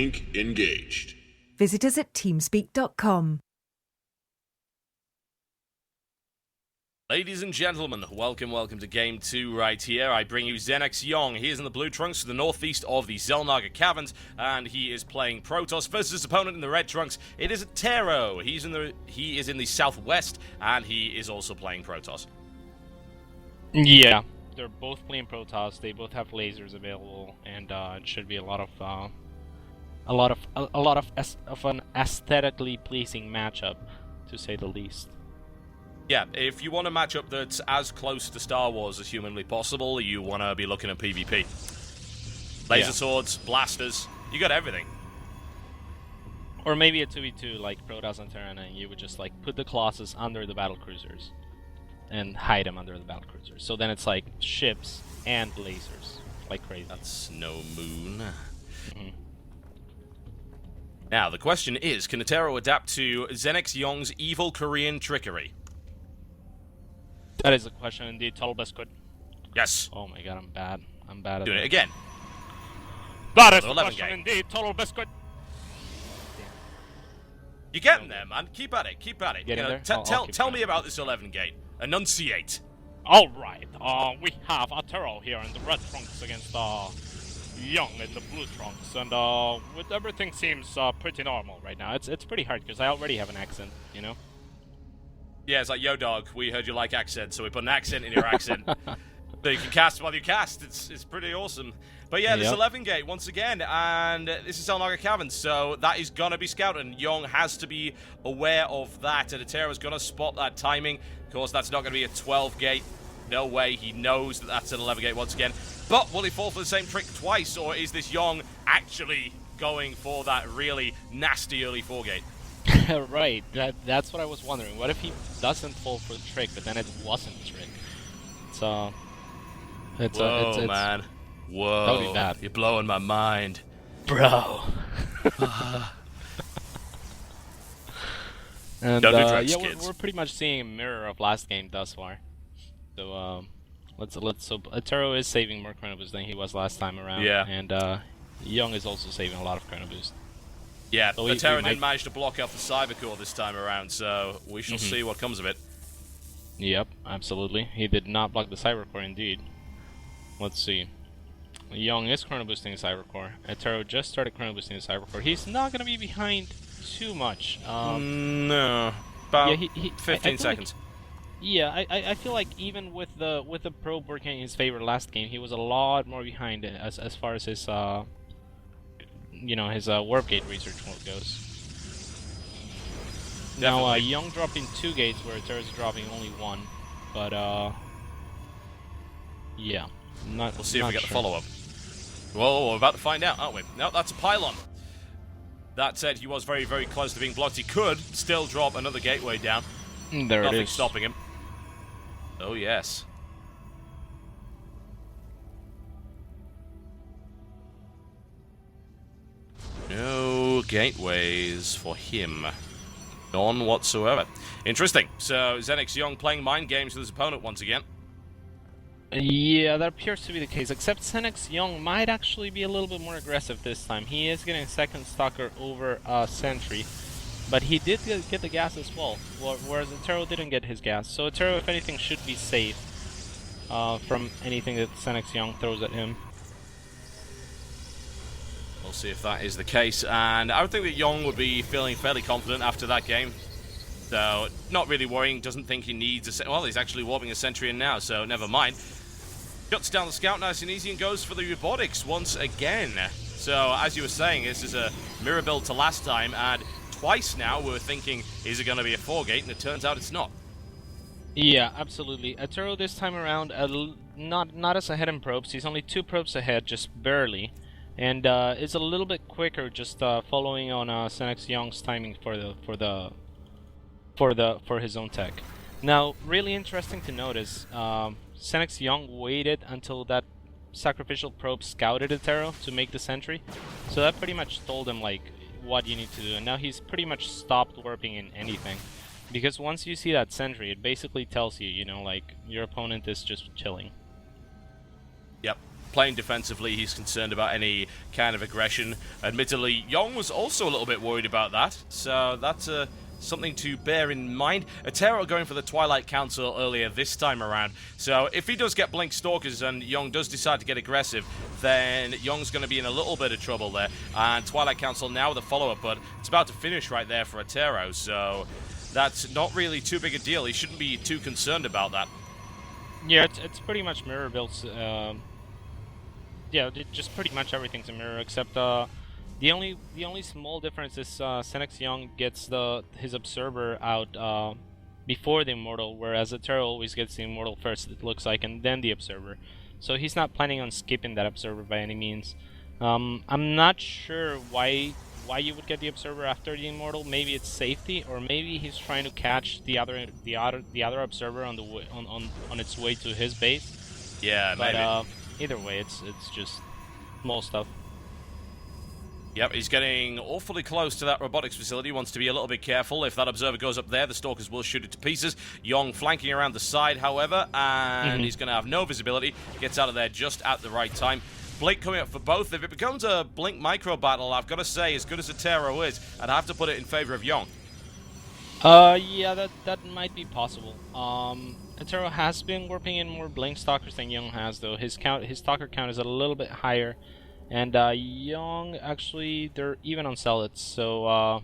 Link engaged. Visit us at TeamSpeak.com. Ladies and gentlemen, welcome to Game 2 right here. I bring you ZeNEXYong. He is in the blue trunks to the northeast of the Xelnaga Caverns, and he is playing Protoss versus his opponent in the red trunks. It is TDAttero. He is in the southwest, and he is also playing Protoss. Yeah, they're both playing Protoss. They both have lasers available, and it should be a lot of an aesthetically pleasing matchup, to say the least. Yeah, if you want a matchup that's as close to Star Wars as humanly possible, you want to be looking at PvP. Laser swords, blasters, you got everything. Or maybe a 2v2 like Protoss and Terran, and you would just like put the Colossus under the battlecruisers and hide them under the battlecruisers. So then it's like ships and lasers, like crazy. That's no moon. Now, the question is, can TDAttero adapt to ZeNEXYong's evil Korean trickery? That is a question indeed. TotalBiscuit. Yes. Oh my god, I'm bad at doing it again. That is the question indeed. TotalBiscuit. You're getting there, man. Keep at it. Get in there? Tell me about this 11 gate. Enunciate. Alright, we have TDAttero here in the red trunks against Young in the blue trunks, and with everything seems pretty normal right now. It's pretty hard because I already have an accent, you know? Yeah, it's like, yo dog, we heard you like accents, so we put an accent in your accent. So you can cast while you cast. It's pretty awesome. But yeah, this 11 gate once again, and this is Xelnaga Caverns, so that is gonna be scouted, and Young has to be aware of that, and TDAttero's gonna spot that timing. Of course, that's not gonna be a 12 gate. No way, he knows that that's an 11 gate once again. But will he fall for the same trick twice, or is this Young actually going for that really nasty early 4 gate? Right, that's what I was wondering. What if he doesn't fall for the trick, but then it wasn't a trick? So, Whoa, man. Whoa. That would be bad. You're blowing my mind. Bro. And yeah, we're pretty much seeing a mirror of last game thus far. So so TDAttero is saving more chrono boost than he was last time around. Yeah. And Young is also saving a lot of chrono boost. Yeah, so TDAttero didn't manage to block off the Cyber Core this time around, so we shall see what comes of it. Yep, absolutely. He did not block the Cyber Core indeed. Let's see. Young is chrono boosting the Cyber Core. TDAttero just started chrono boosting the Cyber Core. He's not gonna be behind too much. No, about 15 seconds. I feel like even with the probe working in his favor last game, he was a lot more behind as far as his his warp gate research goes. Definitely. Now Young dropped in 2 gates where TDAttero's dropping only 1, but yeah, we'll see if we get the follow-up. Well, we're about to find out, aren't we? No, that's a pylon. That said, he was very, very close to being blocked. He could still drop another gateway down. There Nothing it is. stopping him. Oh, yes. No gateways for him. None whatsoever. Interesting. So, ZeNEXYong playing mind games with his opponent once again. Yeah, that appears to be the case, except ZeNEXYong might actually be a little bit more aggressive this time. He is getting second Stalker over Sentry, but he did get the gas as well, whereas TDAttero didn't get his gas. So TDAttero, if anything, should be safe from anything that ZeNEXYong throws at him. We'll see if that is the case, and I would think that Young would be feeling fairly confident after that game. So, not really worrying, doesn't think he needs a... Well, he's actually warping a Sentry in now, so never mind. Shuts down the Scout nice and easy and goes for the robotics once again. So, as you were saying, this is a mirror build to last time, and twice now we were thinking, is it going to be a 4 gate, and it turns out it's not. Yeah, absolutely. TDAttero this time around, not as ahead in probes, he's only 2 probes ahead, just barely. And it's a little bit quicker, just following on ZeNEXYong's timing for his own tech. Now, really interesting to notice, ZeNEXYong waited until that sacrificial probe scouted TDAttero to make the Sentry, so that pretty much told him like what you need to do, and now he's pretty much stopped warping in anything. Because once you see that Sentry, it basically tells you, you know, like, your opponent is just chilling. Yep. playing defensively. He's concerned about any kind of aggression. Admittedly, Yong was also a little bit worried about that, so that's something to bear in mind. TDAttero going for the Twilight Council earlier this time around, so if he does get Blink Stalkers and Yong does decide to get aggressive, then Yong's going to be in a little bit of trouble there. And Twilight Council now with a follow-up, but it's about to finish right there for TDAttero, so that's not really too big a deal. He shouldn't be too concerned about that. Yeah, it's pretty much mirror builds. Yeah, just pretty much everything's a mirror, except the only small difference is ZeNEXYong gets his Observer out before the Immortal, whereas TeDAttero always gets the Immortal first, it looks like, and then the Observer. So he's not planning on skipping that Observer by any means. I'm not sure why you would get the Observer after the Immortal. Maybe it's safety, or maybe he's trying to catch the other Observer on its way to his base. Yeah, but maybe. Either way, it's just small stuff. Yep, he's getting awfully close to that robotics facility. Wants to be a little bit careful. If that Observer goes up there, the Stalkers will shoot it to pieces. Yong flanking around the side, however, and he's going to have no visibility. Gets out of there just at the right time. Blink coming up for both. If it becomes a Blink micro battle, I've got to say, as good as TeDAttero is, I'd have to put it in favor of Yong. Yeah, that might be possible. TeDAttero has been warping in more Blink Stalkers than Yong has, though. His Stalker count is a little bit higher. And Yong, actually, they're even on Zealots, so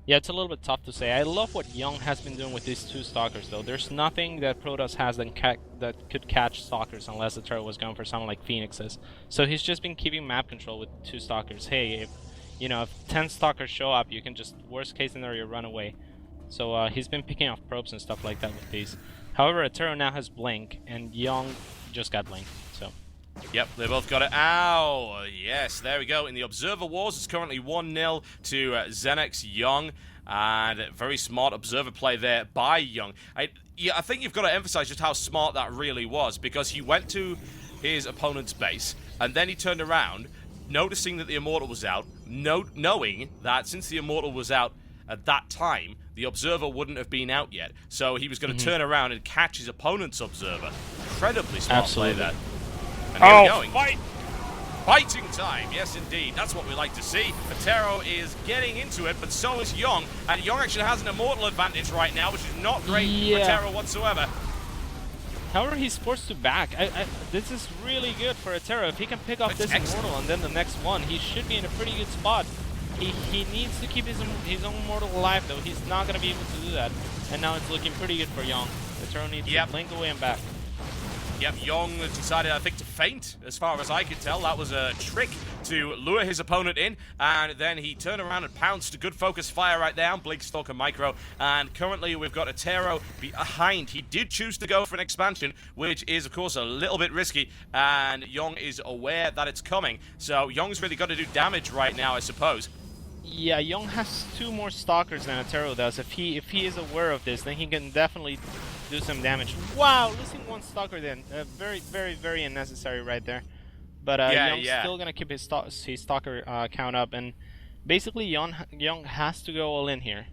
yeah, it's a little bit tough to say. I love what Yong has been doing with these two Stalkers, though. There's nothing that Protoss has that could catch Stalkers unless TeDAttero was going for someone like Phoenixes. So he's just been keeping map control with two Stalkers. Hey, if 10 Stalkers show up, you can just, worst case scenario, run away. So he's been picking off probes and stuff like that with these. However, TeDAttero now has Blink, and Yong just got Blink, so... Yep, they both got it. Ow! Yes, there we go. In the Observer Wars, it's currently 1-0 to ZeNEXYong. And very smart Observer play there by Yong. I think you've got to emphasize just how smart that really was, because he went to his opponent's base, and then he turned around, noticing that the Immortal was out, knowing that since the Immortal was out at that time, the Observer wouldn't have been out yet. So he was going to turn around and catch his opponent's Observer. Incredibly smart play there. And here we're going. Fight! Fighting time, yes indeed. That's what we like to see. TeDAttero is getting into it, but so is Yong. And Yong actually has an Immortal advantage right now, which is not great for TeDAttero whatsoever. However, he's forced to back. This is really good for TeDAttero. If he can pick off this Immortal and then the next one, he should be in a pretty good spot. He needs to keep his own Immortal alive, though. He's not going to be able to do that. And now it's looking pretty good for Yong. TeDAttero needs to blink away and back. Yep, Yong decided, I think, to feint, as far as I could tell. That was a trick to lure his opponent in, and then he turned around and pounced a good focus fire right there, Blink Stalker Micro, and currently we've got TeDAttero behind. He did choose to go for an expansion, which is, of course, a little bit risky, and Yong is aware that it's coming, so Yong's really got to do damage right now, I suppose. Yeah, Yong has 2 more Stalkers than TeDAttero does. If he is aware of this, then he can definitely do some damage. Wow, losing 1 Stalker then. Very, very, very unnecessary right there. But Yong's still going to keep his Stalker count up. And basically, Yong has to go all in here.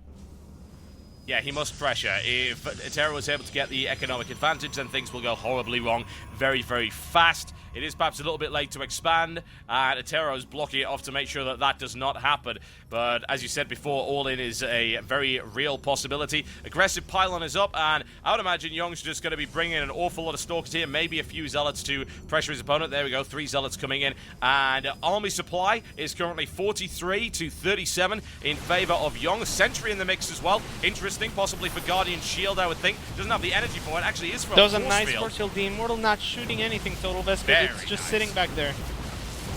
Yeah, he must pressure. If TeDAttero is able to get the economic advantage, then things will go horribly wrong very, very fast. It is perhaps a little bit late to expand, and TeDAttero is blocking it off to make sure that that does not happen. But as you said before, all-in is a very real possibility. Aggressive pylon is up, and I would imagine Yong's just going to be bringing an awful lot of Stalkers here, maybe a few Zealots to pressure his opponent. There we go, 3 Zealots coming in. And army supply is currently 43 to 37 in favor of Yong. Sentry in the mix as well. Interesting, possibly for Guardian Shield, I would think. Doesn't have the energy for it, actually is for that was a nice force field. The Immortal not shooting anything, TotalBiscuit. It's just sitting back there.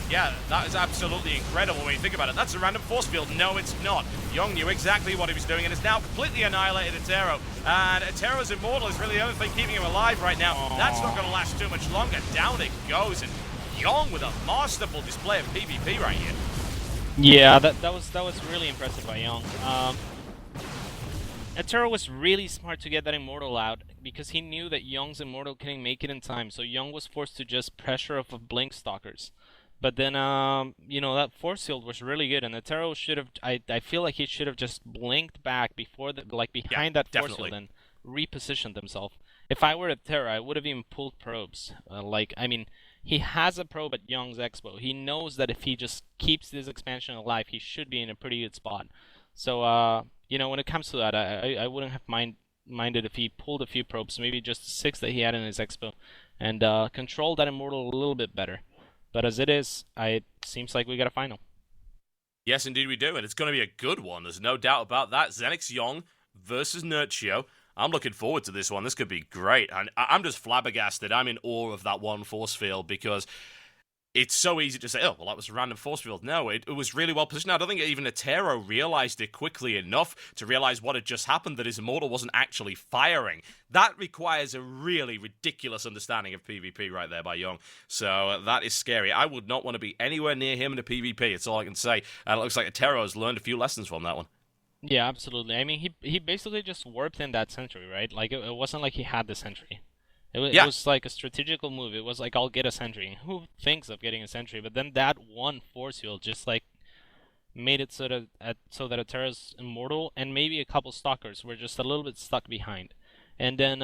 Yeah, that is absolutely incredible when you think about it. That's a random force field. No, it's not. Yong knew exactly what he was doing and is now completely annihilated TeDAttero. And TeDAttero's Immortal is really the only thing keeping him alive right now. That's not going to last too much longer. Down it goes, and Yong with a masterful display of PvP right here. Yeah, that was really impressive by Yong. TeDAttero was really smart to get that Immortal out because he knew that Yong's Immortal couldn't make it in time, so Yong was forced to just pressure off of Blink Stalkers. But then, that force field was really good, and TeDAttero should have. I feel like he should have just blinked back before behind that force field and repositioned himself. If I were TeDAttero, I would have even pulled probes. he has a probe at Young's Expo. He knows that if he just keeps this expansion alive, he should be in a pretty good spot. So, you know, when it comes to that, I wouldn't have minded if he pulled a few probes, maybe just the 6 that he had in his Expo, and controlled that Immortal a little bit better. But as it is, it seems like we got a final. Yes, indeed we do, and it's going to be a good one. There's no doubt about that. ZeNEXYong versus ZeNEXYong. I'm looking forward to this one. This could be great. And I'm just flabbergasted. I'm in awe of that one force field because it's so easy to say, oh, well, that was a random force field. No, it was really well positioned. I don't think even TDAttero realized it quickly enough to realize what had just happened, that his Immortal wasn't actually firing. That requires a really ridiculous understanding of PvP right there by Young. So that is scary. I would not want to be anywhere near him in a PvP. It's all I can say. And it looks like TDAttero has learned a few lessons from that one. Yeah, absolutely. I mean, he basically just warped in that sentry, right? Like, it wasn't like he had the sentry. It was like a strategical move. It was like, I'll get a sentry. Who thinks of getting a sentry? But then that one force field just like made it so that TDAttero's Immortal and maybe a couple stalkers were just a little bit stuck behind. And then,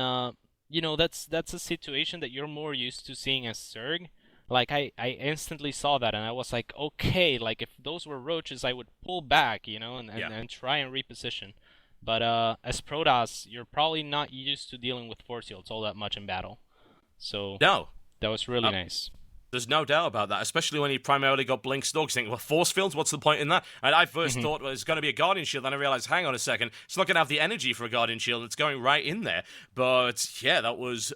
you know, that's a situation that you're more used to seeing as Zerg. Like, I instantly saw that, and I was like, okay, like, if those were roaches, I would pull back, you know, and try and reposition. But as Protoss, you're probably not used to dealing with force fields all that much in battle. So no, that was really nice. There's no doubt about that, especially when you primarily got Blink Stalks. You think, well, force fields, what's the point in that? And I first thought, well, it's going to be a Guardian Shield, then I realized, hang on a second, it's not going to have the energy for a Guardian Shield, it's going right in there. But yeah, that was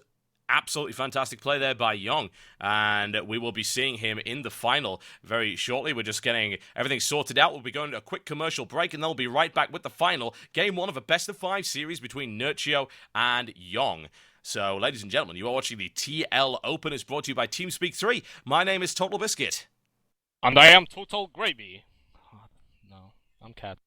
absolutely fantastic play there by Young, and we will be seeing him in the final very shortly. We're just getting everything sorted out. We'll be going to a quick commercial break, and then we'll be right back with the final. Game 1 of a best-of-5 series between ZeNEXYong and Young. So, ladies and gentlemen, you are watching the TL Open. It's brought to you by TeamSpeak 3. My name is TotalBiscuit. And I am Total Gravy. Oh, no, I'm Cat.